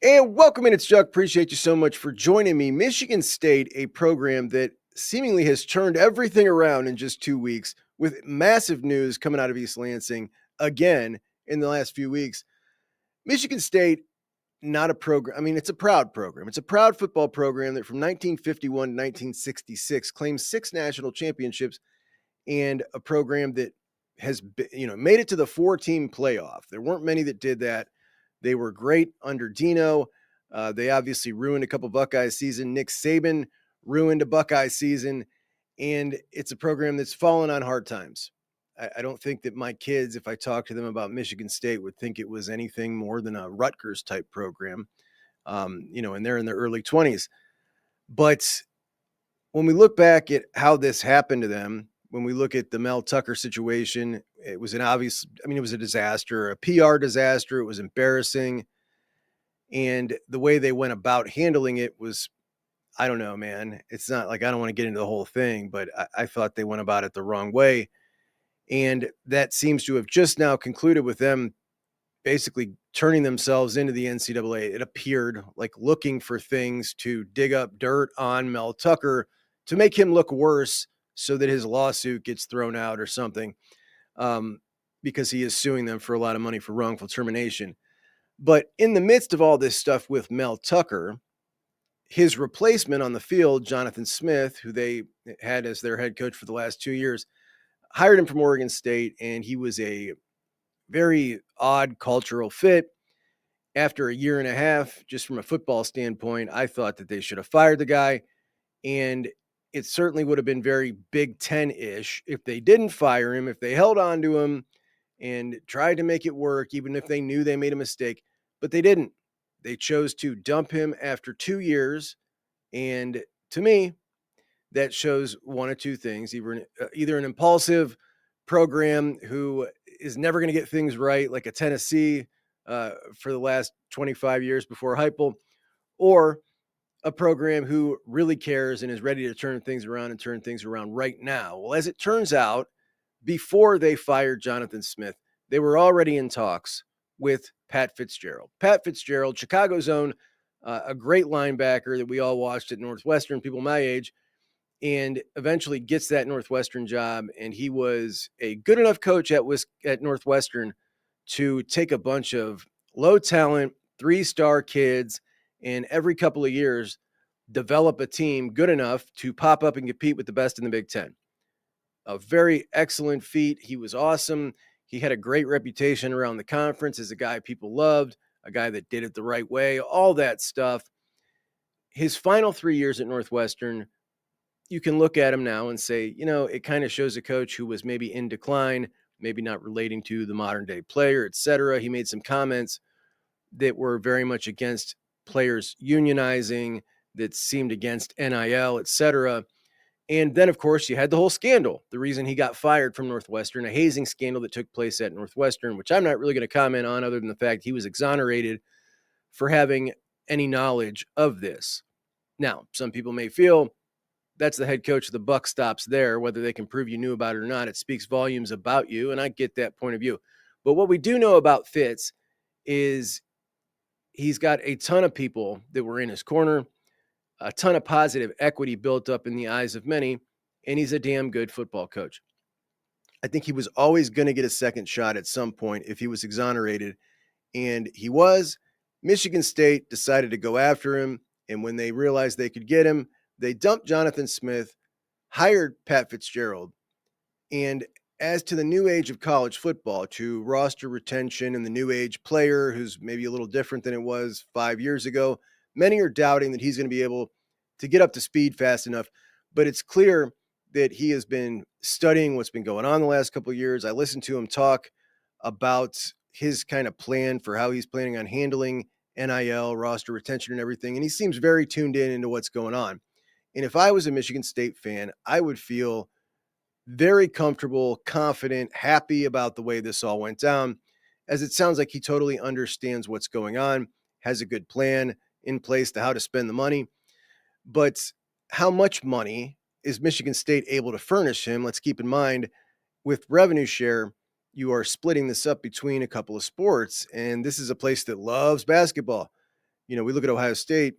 And welcome in, it's Chuck. Appreciate you so much for joining me. Michigan State, a program that seemingly has turned everything around in just 2 weeks with massive news coming out of East Lansing again in the last few weeks. Michigan State, not a program. I mean, it's a proud program. It's a proud football program that from 1951 to 1966 claims 6 national championships and a program that has made it to the 4-team playoff. There weren't many that did that. They were great under Dino. They obviously ruined a couple Buckeyes season. Nick Saban ruined a Buckeye season, and it's a program that's fallen on hard times. I don't think that my kids, if I talk to them about Michigan State, would think it was anything more than a Rutgers type program, and they're in their early 20s. But when we look back at how this happened to them, when we look at the Mel Tucker situation, it was it was a disaster, a PR disaster. It was embarrassing. And the way they went about handling it was, I don't know, man. It's not like I don't want to get into the whole thing, but I thought they went about it the wrong way. And that seems to have just now concluded with them basically turning themselves into the NCAA. It appeared like looking for things to dig up dirt on Mel Tucker to make him look worse so that his lawsuit gets thrown out or something, because he is suing them for a lot of money for wrongful termination. But in the midst of all this stuff with Mel Tucker, his replacement on the field, Jonathan Smith, who they had as their head coach for the last 2 years, hired him from Oregon State, and he was a very odd cultural fit. After a year and a half, just from a football standpoint, I thought that they should have fired the guy. And it certainly would have been very Big Ten-ish if they didn't fire him, if they held on to him and tried to make it work, even if they knew they made a mistake. But they didn't. They chose to dump him after 2 years. And to me, that shows one of two things: either an impulsive program who is never going to get things right, like a Tennessee for the last 25 years before Heupel, or a program who really cares and is ready to turn things around right now. Well, as it turns out, before they fired Jonathan Smith, they were already in talks with Pat Fitzgerald. Pat Fitzgerald, Chicago's own, a great linebacker that we all watched at Northwestern, people my age, and eventually gets that Northwestern job. And he was a good enough coach at Northwestern to take a bunch of low talent, 3-star kids, and every couple of years develop a team good enough to pop up and compete with the best in the Big Ten. A very excellent feat. He was awesome. He had a great reputation around the conference as a guy people loved, a guy that did it the right way, all that stuff. His final 3 years at Northwestern, you can look at him now and say, it kind of shows a coach who was maybe in decline, maybe not relating to the modern day player, etc. He made some comments that were very much against players unionizing, that seemed against NIL, etc. And then, of course, you had the whole scandal. The reason he got fired from Northwestern, a hazing scandal that took place at Northwestern, which I'm not really going to comment on other than the fact he was exonerated for having any knowledge of this. Now, some people may feel that's the head coach, the buck stops there. Whether they can prove you knew about it or not, it speaks volumes about you, and I get that point of view. But what we do know about Fitz is he's got a ton of people that were in his corner, a ton of positive equity built up in the eyes of many, and he's a damn good football coach. I think he was always going to get a second shot at some point if he was exonerated, and he was. Michigan State decided to go after him, and when they realized they could get him, they dumped Jonathan Smith, hired Pat Fitzgerald, and as to the new age of college football, to roster retention and the new age player who's maybe a little different than it was 5 years ago, many are doubting that he's going to be able to get up to speed fast enough. But it's clear that he has been studying what's been going on the last couple of years. I listened to him talk about his kind of plan for how he's planning on handling NIL, roster retention, and everything. And he seems very tuned in into what's going on. And if I was a Michigan State fan, I would feel very comfortable, confident, happy about the way this all went down, as it sounds like he totally understands what's going on, has a good plan in place to how to spend the money. But how much money is Michigan State able to furnish him? Let's keep in mind, with revenue share, you are splitting this up between a couple of sports, and this is a place that loves basketball. We look at Ohio State,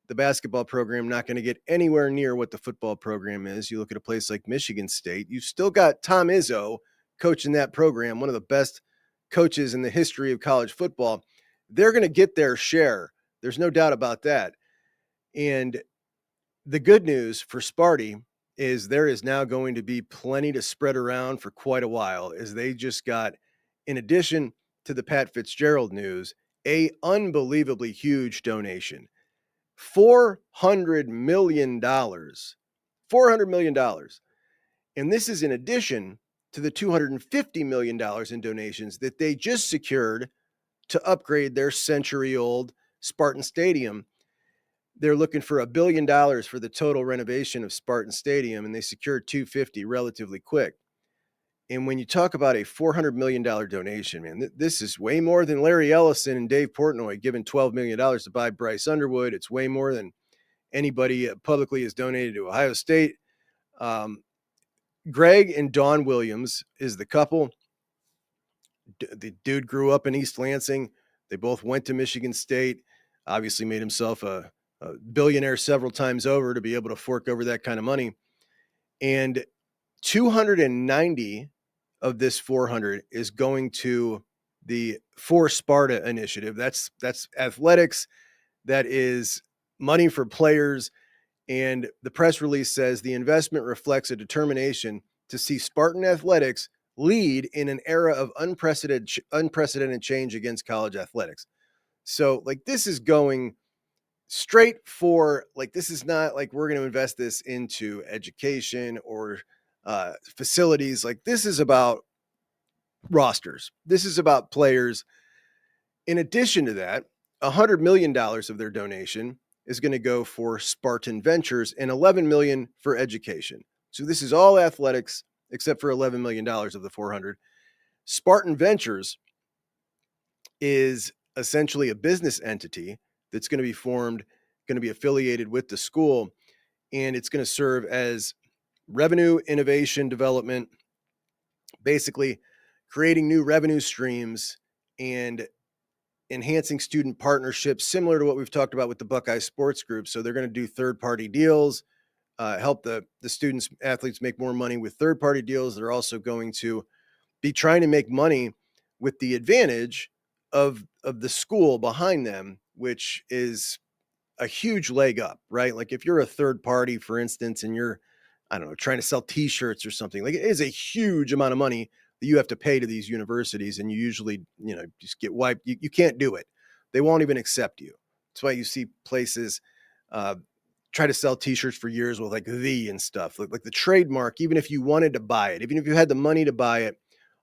the basketball program not going to get anywhere near what the football program is. You look at a place like Michigan State, you've still got Tom Izzo coaching that program, one of the best coaches in the history of college football. They're going to get their share. There's no doubt about that. And the good news for Sparty is there is now going to be plenty to spread around for quite a while, as they just got, in addition to the Pat Fitzgerald news, a unbelievably huge donation. $400 million. $400 million. And this is in addition to the $250 million in donations that they just secured to upgrade their century-old Spartan Stadium. They're looking for $1 billion for the total renovation of Spartan Stadium, and they secured $250 relatively quick. And when you talk about a $400 million donation, man, this is way more than Larry Ellison and Dave Portnoy giving $12 million to buy Bryce Underwood. It's way more than anybody publicly has donated to Ohio State. Greg and Dawn Williams is the couple. The dude grew up in East Lansing. They both went to Michigan State, obviously made himself a billionaire several times over to be able to fork over that kind of money. And 290 of this 400 is going to the For Sparta initiative. That's athletics. That is money for players. And the press release says the investment reflects a determination to see Spartan athletics lead in an era of unprecedented change against college athletics. So this is going straight for, this is not like we're going to invest this into education or facilities. This is about rosters. This is about players. In addition to that, $100 million of their donation is going to go for Spartan Ventures and $11 million for education. So this is all athletics except for $11 million of the 400. Spartan Ventures is essentially a business entity that's going to be formed, going to be affiliated with the school, and it's going to serve as revenue, innovation, development, basically creating new revenue streams and enhancing student partnerships, similar to what we've talked about with the Buckeye Sports Group. So they're going to do third-party deals, help the students, athletes make more money with third-party deals. They're also going to be trying to make money with the advantage of the school behind them, which is a huge leg up, right? If you're a third party, for instance, and you're, I don't know, trying to sell t-shirts or something, it is a huge amount of money that you have to pay to these universities. And you usually, just get wiped. You can't do it. They won't even accept you. That's why you see places try to sell t-shirts for years with the and stuff, like the trademark. Even if you wanted to buy it, even if you had the money to buy it,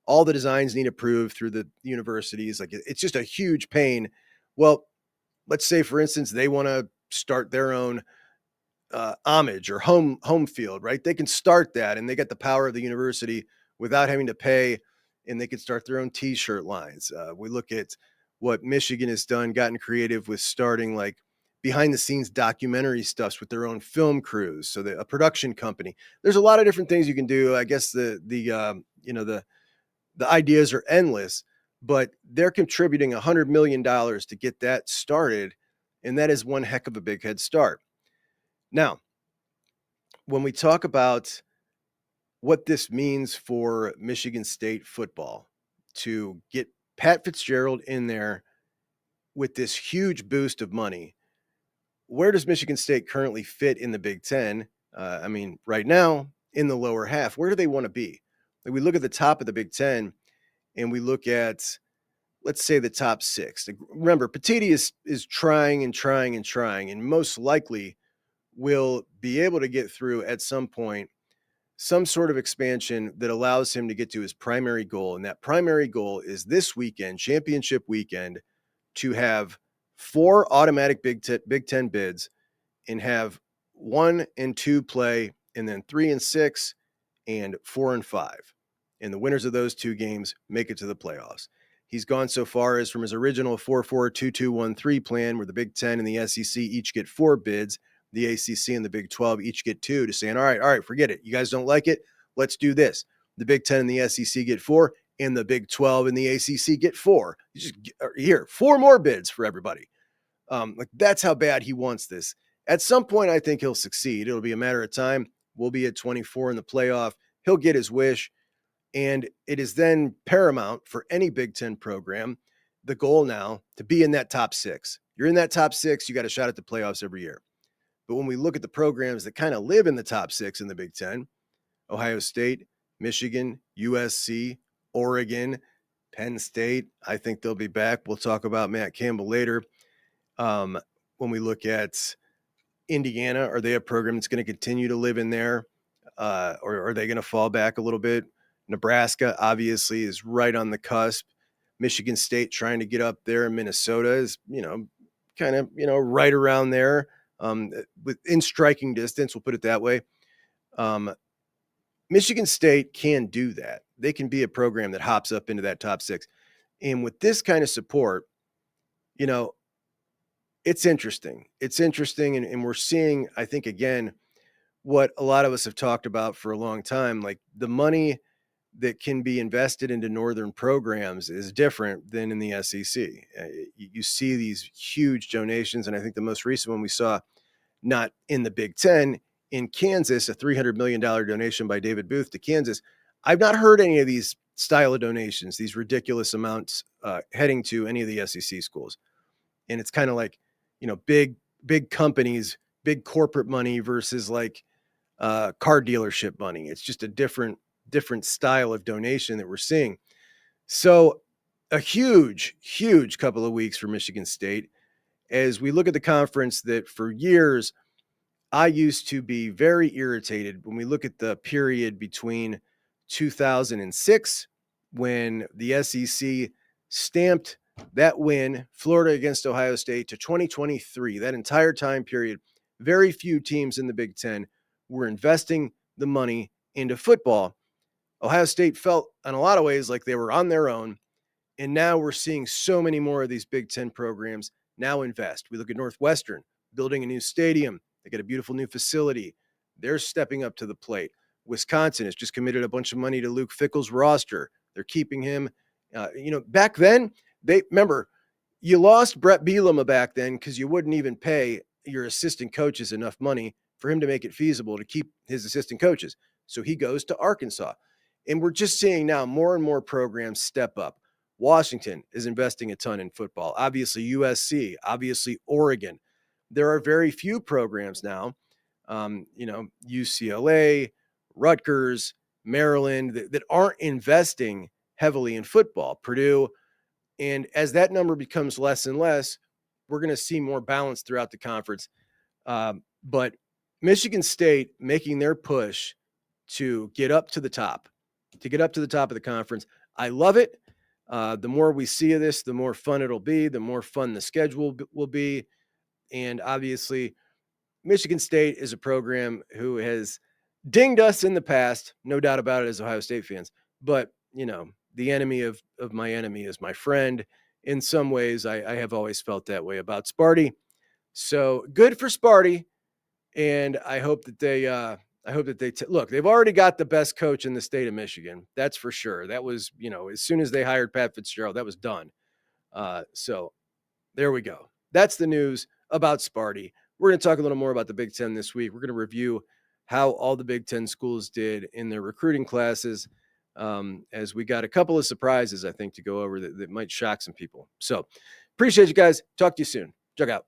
all the designs need approved through the universities. It's just a huge pain. Well, let's say, for instance, they want to start their own Homage or home field, right? They can start that, and they get the power of the university without having to pay, and they can start their own t-shirt lines. We look at what Michigan has done, gotten creative with starting behind the scenes documentary stuffs with their own film crews. So a production company. There's a lot of different things you can do. I guess the ideas are endless, but they're contributing $100 million to get that started. And that is one heck of a big head start. Now, when we talk about what this means for Michigan State football to get Pat Fitzgerald in there with this huge boost of money, where does Michigan State currently fit in the Big Ten? Right now in the lower half, where do they want to be? We look at the top of the Big Ten and we look at, let's say, the top six. Remember, Petiti is trying and most likely will be able to get through at some point some sort of expansion that allows him to get to his primary goal. And that primary goal is this weekend, championship weekend, to have 4 automatic Big Ten bids and have 1 and 2 play, and then 3 and 6 and 4 and 5. And the winners of those 2 games make it to the playoffs. He's gone so far as from his original 4-4-2-2-1-3 plan, where the Big Ten and the SEC each get 4 bids, the ACC and the Big 12 each get 2, to saying, all right, forget it. You guys don't like it? Let's do this. The Big 10 and the SEC get 4, and the Big 12 and the ACC get 4. You just here, 4 more bids for everybody. Like that's how bad he wants this. At some point, I think he'll succeed. It'll be a matter of time. We'll be at 24 in the playoff. He'll get his wish. And it is then paramount for any Big Ten program, the goal now to be in that top six. You're in that top six, you got a shot at the playoffs every year. But when we look at the programs that kind of live in the top six in the Big Ten, Ohio State, Michigan, USC, Oregon, Penn State, I think they'll be back. We'll talk about Matt Campbell later. When we look at Indiana, are they a program that's going to continue to live in there? Or are they going to fall back a little bit? Nebraska obviously is right on the cusp. Michigan State trying to get up there. Minnesota is, kind of, right around there, within striking distance. We'll put it that way. Michigan State can do that. They can be a program that hops up into that top six. And with this kind of support, it's interesting. It's interesting. And we're seeing, I think, again, what a lot of us have talked about for a long time, like the money that can be invested into Northern programs is different than in the SEC. You see these huge donations. And I think the most recent one we saw, not in the Big Ten, in Kansas, a $300 million donation by David Booth to Kansas. I've not heard any of these style of donations, these ridiculous amounts heading to any of the SEC schools. And it's kind of like, big companies, big corporate money versus like car dealership money. It's just a different style of donation that we're seeing. So a huge couple of weeks for Michigan State as we look at the conference that for years I used to be very irritated when we look at the period between 2006 when the SEC stamped that win, Florida against Ohio State, to 2023, that entire time period, very few teams in the Big Ten were investing the money into football. Ohio State felt in a lot of ways like they were on their own. And now we're seeing so many more of these Big Ten programs now invest. We look at Northwestern building a new stadium. They got a beautiful new facility. They're stepping up to the plate. Wisconsin has just committed a bunch of money to Luke Fickell's roster. They're keeping him. Back then, remember, you lost Brett Bielema back then because you wouldn't even pay your assistant coaches enough money for him to make it feasible to keep his assistant coaches. So he goes to Arkansas. And we're just seeing now more and more programs step up. Washington is investing a ton in football. Obviously, USC, obviously, Oregon. There are very few programs now, UCLA, Rutgers, Maryland, that aren't investing heavily in football. Purdue. And as that number becomes less and less, we're going to see more balance throughout the conference. But Michigan State making their push to get up to the top of the conference. I love it. The more we see of this, the more fun it'll be, the more fun the schedule will be. And obviously, Michigan State is a program who has dinged us in the past, no doubt about it, as Ohio State fans. But, the enemy of my enemy is my friend. In some ways, I have always felt that way about Sparty. So good for Sparty. And I hope that they look, they've already got the best coach in the state of Michigan. That's for sure. That was, as soon as they hired Pat Fitzgerald, that was done. So there we go. That's the news about Sparty. We're going to talk a little more about the Big Ten this week. We're going to review how all the Big Ten schools did in their recruiting classes, as we got a couple of surprises, I think, to go over that might shock some people. So appreciate you guys. Talk to you soon. Check out.